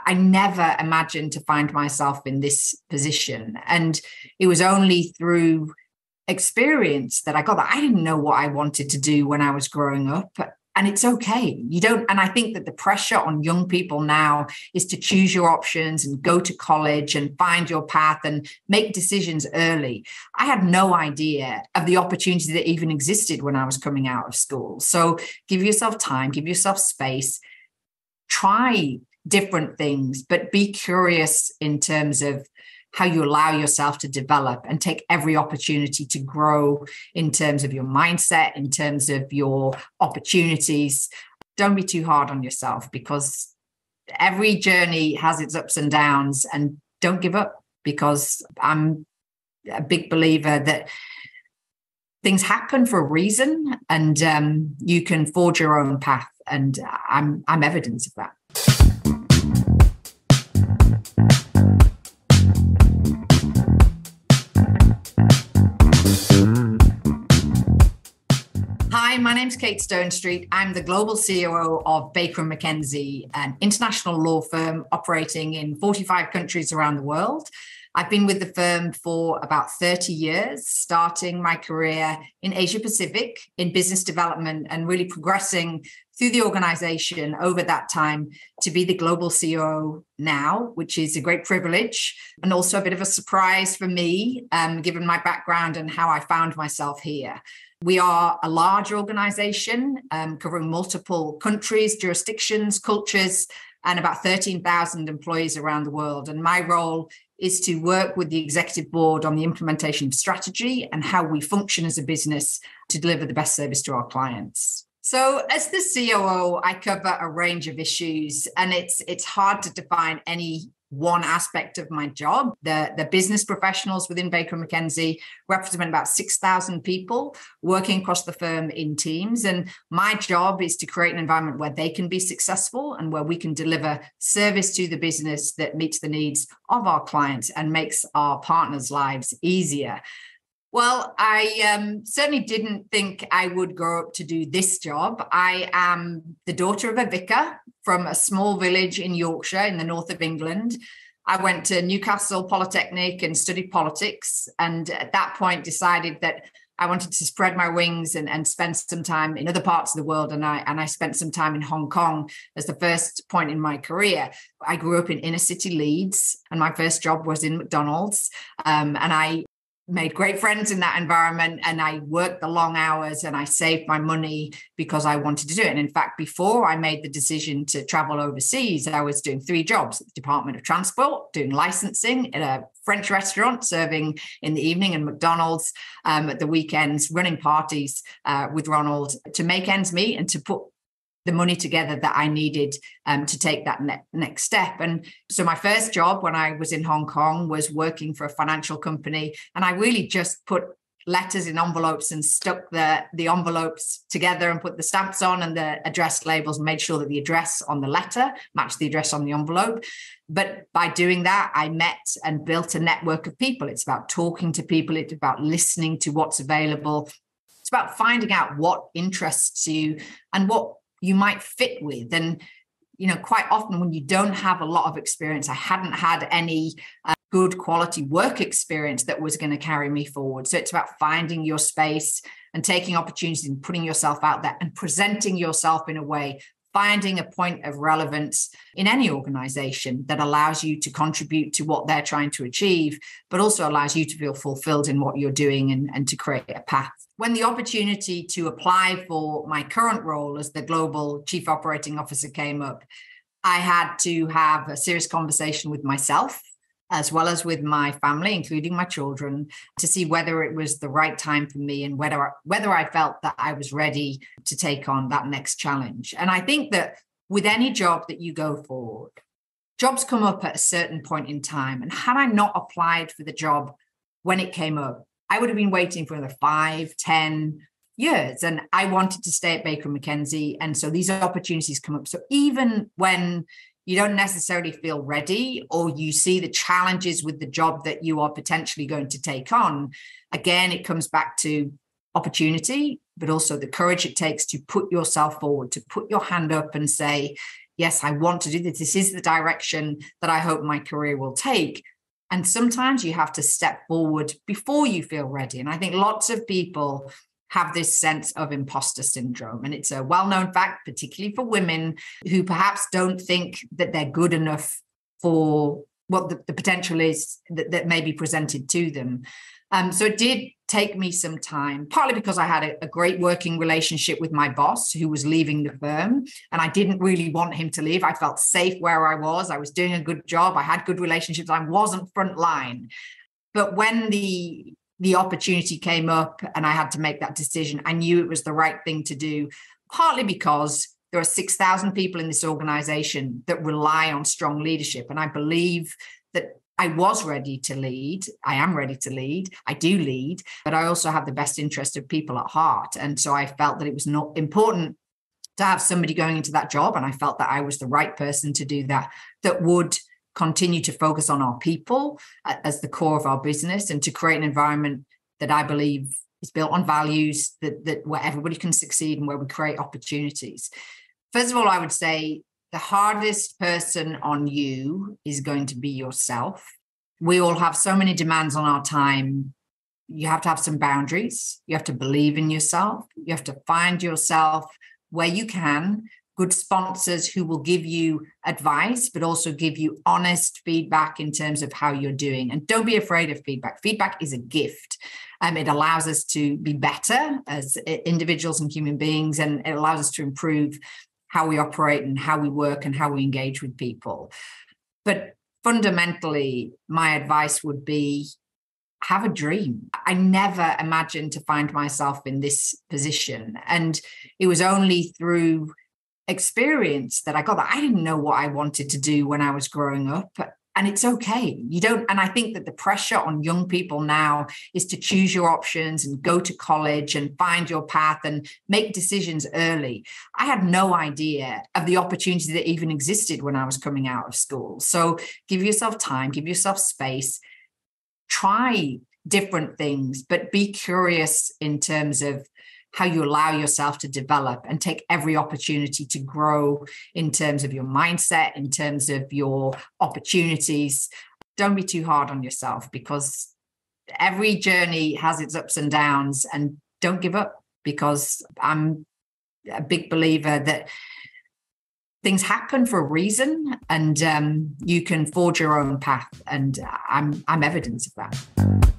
I never imagined to find myself in this position. And it was only through experience that I got that. I didn't know what I wanted to do when I was growing up. And it's okay. You don't. And I think that the pressure on young people now is to choose your options and go to college and find your path and make decisions early. I had no idea of the opportunity that even existed when I was coming out of school. So give yourself time, give yourself space, try different things, but be curious in terms of how you allow yourself to develop and take every opportunity to grow in terms of your mindset, in terms of your opportunities. Don't be too hard on yourself, because every journey has its ups and downs, and don't give up, because I'm a big believer that things happen for a reason, and you can forge your own path. And I'm evidence of that. Hi, my name's Kate Stonestreet. I'm the global COO of Baker McKenzie, an international law firm operating in 45 countries around the world. I've been with the firm for about 30 years, starting my career in Asia Pacific in business development and really progressing through the organization over that time to be the global COO now, which is a great privilege and also a bit of a surprise for me, given my background and how I found myself here. We are a large organization covering multiple countries, jurisdictions, cultures, and about 13,000 employees around the world. And my role is to work with the executive board on the implementation of strategy and how we function as a business to deliver the best service to our clients. So as the COO, I cover a range of issues, and it's hard to define any one aspect of my job. The business professionals within Baker McKenzie represent about 6,000 people working across the firm in teams. And my job is to create an environment where they can be successful and where we can deliver service to the business that meets the needs of our clients and makes our partners' lives easier. Well, I certainly didn't think I would grow up to do this job. I am the daughter of a vicar from a small village in Yorkshire in the north of England. I went to Newcastle Polytechnic and studied politics, and at that point decided that I wanted to spread my wings and spend some time in other parts of the world. And I spent some time in Hong Kong as the first point in my career. I grew up in inner city Leeds, and my first job was in McDonald's. And I made great friends in that environment, and I worked the long hours and I saved my money because I wanted to do it. And in fact, before I made the decision to travel overseas, I was doing 3 jobs at the Department of Transport, doing licensing at a French restaurant, serving in the evening, and McDonald's at the weekends, running parties with Ronald to make ends meet and to put the money together that I needed to take that next step. And so my first job when I was in Hong Kong was working for a financial company. And I really just put letters in envelopes and stuck the envelopes together and put the stamps on and the address labels and made sure that the address on the letter matched the address on the envelope. But by doing that, I met and built a network of people. It's about talking to people. It's about listening to what's available. It's about finding out what interests you and what you might fit with. And, quite often when you don't have a lot of experience, I hadn't had any good quality work experience that was going to carry me forward. So it's about finding your space and taking opportunities and putting yourself out there and presenting yourself in a way, finding a point of relevance in any organization that allows you to contribute to what they're trying to achieve, but also allows you to feel fulfilled in what you're doing and to create a path. When the opportunity to apply for my current role as the Global Chief Operating Officer came up, I had to have a serious conversation with myself, as well as with my family, including my children, to see whether it was the right time for me and whether I felt that I was ready to take on that next challenge. And I think that with any job that you go for, jobs come up at a certain point in time. And had I not applied for the job when it came up, I would have been waiting for another 5, 10 years. And I wanted to stay at Baker McKenzie. And so these opportunities come up. So even when you don't necessarily feel ready, or you see the challenges with the job that you are potentially going to take on, again, it comes back to opportunity, but also the courage it takes to put yourself forward, to put your hand up and say, yes, I want to do this. This is the direction that I hope my career will take. And sometimes you have to step forward before you feel ready. And I think lots of people have this sense of imposter syndrome. And it's a well-known fact, particularly for women who perhaps don't think that they're good enough for what the potential is that may be presented to them. So it did take me some time, partly because I had a great working relationship with my boss who was leaving the firm, and I didn't really want him to leave. I felt safe where I was doing a good job. I had good relationships. I wasn't frontline. But when the opportunity came up and I had to make that decision, I knew it was the right thing to do, partly because there are 6,000 people in this organization that rely on strong leadership. And I believe that I was ready to lead. I am ready to lead. I do lead, but I also have the best interest of people at heart. And so I felt that it was not important to have somebody going into that job. And I felt that I was the right person to do that, that would continue to focus on our people as the core of our business and to create an environment that I believe is built on values, that where everybody can succeed and where we create opportunities. First of all, I would say the hardest person on you is going to be yourself. We all have so many demands on our time. You have to have some boundaries. You have to believe in yourself. You have to find yourself where you can, good sponsors who will give you advice, but also give you honest feedback in terms of how you're doing. And don't be afraid of feedback. Feedback is a gift. It allows us to be better as individuals and human beings, and it allows us to improve how we operate and how we work and how we engage with people. But fundamentally, my advice would be have a dream. I never imagined to find myself in this position. And it was only through experience that I got that. I didn't know what I wanted to do when I was growing up. And it's okay. You don't, and I think that the pressure on young people now is to choose your options and go to college and find your path and make decisions early. I had no idea of the opportunity that even existed when I was coming out of school. So give yourself time, give yourself space, try different things, but be curious in terms of how you allow yourself to develop and take every opportunity to grow in terms of your mindset, in terms of your opportunities. Don't be too hard on yourself because every journey has its ups and downs, and don't give up, because I'm a big believer that things happen for a reason, and you can forge your own path. And I'm evidence of that.